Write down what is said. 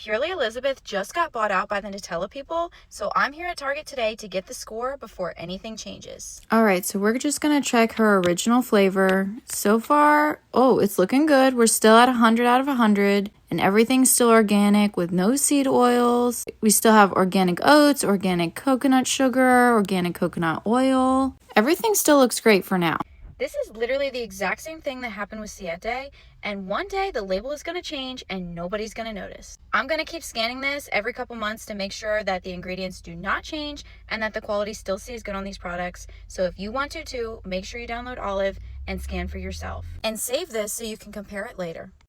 Purely Elizabeth just got bought out by the Nutella people, so I'm here at Target today to get the score before anything changes. All right, so we're just gonna check her original flavor. So far, oh, it's looking good. We're still at 100 out of 100, and everything's still organic with no seed oils. We still have organic oats, organic coconut sugar, organic coconut oil. Everything still looks great for now. This is literally the exact same thing that happened with Siete, and one day the label is going to change and nobody's going to notice. I'm going to keep scanning this every couple months to make sure that the ingredients do not change and that the quality still stays good on these products. So if you want to too, make sure you download Olive and scan for yourself. And save this so you can compare it later.